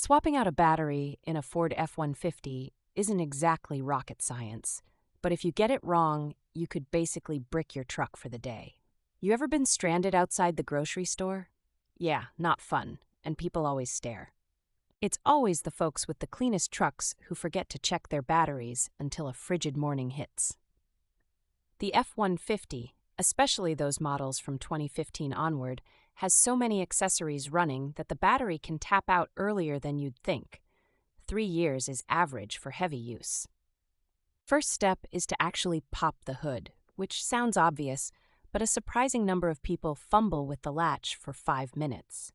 Swapping out a battery in a Ford F-150 isn't exactly rocket science, but if you get it wrong, you could basically brick your truck for the day. You ever been stranded outside the grocery store? Yeah, not fun, and people always stare. It's always the folks with the cleanest trucks who forget to check their batteries until a frigid morning hits. The F-150, especially those models from 2015 onward, has so many accessories running that the battery can tap out earlier than you'd think. 3 years is average for heavy use. First step is to actually pop the hood, which sounds obvious, but a surprising number of people fumble with the latch for 5 minutes.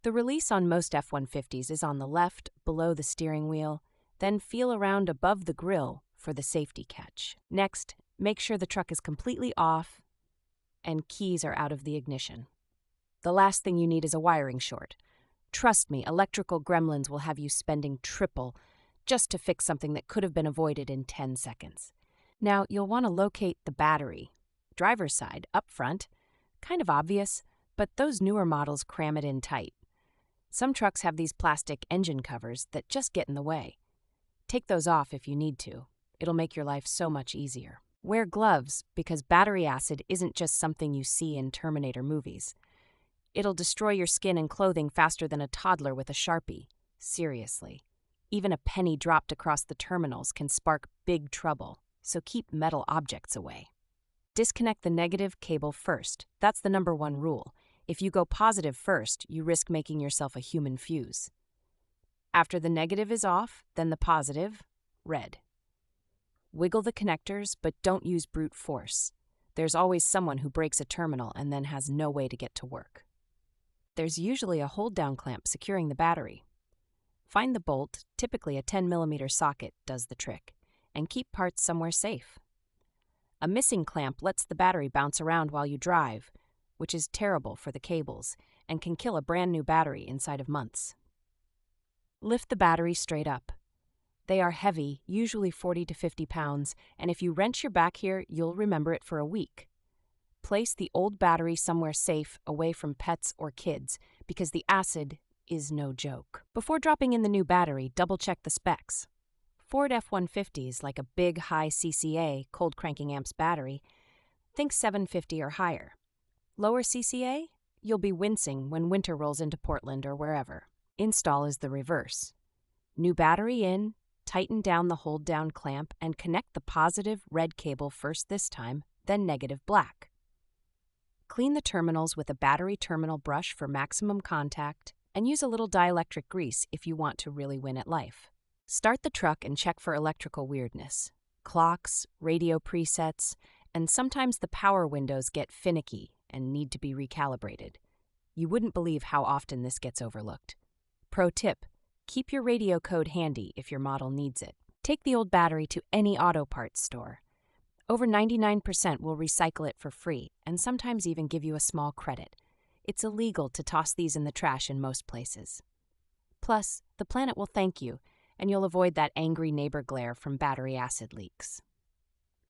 The release on most F-150s is on the left, below the steering wheel, then feel around above the grille for the safety catch. Next, make sure the truck is completely off and keys are out of the ignition. The last thing you need is a wiring short. Trust me, electrical gremlins will have you spending triple just to fix something that could have been avoided in 10 seconds. Now, you'll want to locate the battery. Driver's side, up front. Kind of obvious, but those newer models cram it in tight. Some trucks have these plastic engine covers that just get in the way. Take those off if you need to. It'll make your life so much easier. Wear gloves, because battery acid isn't just something you see in Terminator movies. It'll destroy your skin and clothing faster than a toddler with a Sharpie. Seriously. Even a penny dropped across the terminals can spark big trouble, so keep metal objects away. Disconnect the negative cable first. That's the #1 rule. If you go positive first, you risk making yourself a human fuse. After the negative is off, then the positive, red. Wiggle the connectors, but don't use brute force. There's always someone who breaks a terminal and then has no way to get to work. There's usually a hold-down clamp securing the battery. Find the bolt, typically a 10mm socket, does the trick, and keep parts somewhere safe. A missing clamp lets the battery bounce around while you drive, which is terrible for the cables and can kill a brand new battery inside of months. Lift the battery straight up. They are heavy, usually 40 to 50 pounds, and if you wrench your back here, you'll remember it for a week. Place the old battery somewhere safe, away from pets or kids, because the acid is no joke. Before dropping in the new battery, double-check the specs. Ford F-150s, like a big, high CCA, cold cranking amps battery, think 750 or higher. Lower CCA? You'll be wincing when winter rolls into Portland or wherever. Install is the reverse. New battery in, tighten down the hold-down clamp, and connect the positive red cable first this time, then negative black. Clean the terminals with a battery terminal brush for maximum contact, and use a little dielectric grease if you want to really win at life. Start the truck and check for electrical weirdness. Clocks, radio presets, and sometimes the power windows get finicky and need to be recalibrated. You wouldn't believe how often this gets overlooked. Pro tip, keep your radio code handy if your model needs it. Take the old battery to any auto parts store. Over 99% will recycle it for free and sometimes even give you a small credit. It's illegal to toss these in the trash in most places. Plus, the planet will thank you, and you'll avoid that angry neighbor glare from battery acid leaks.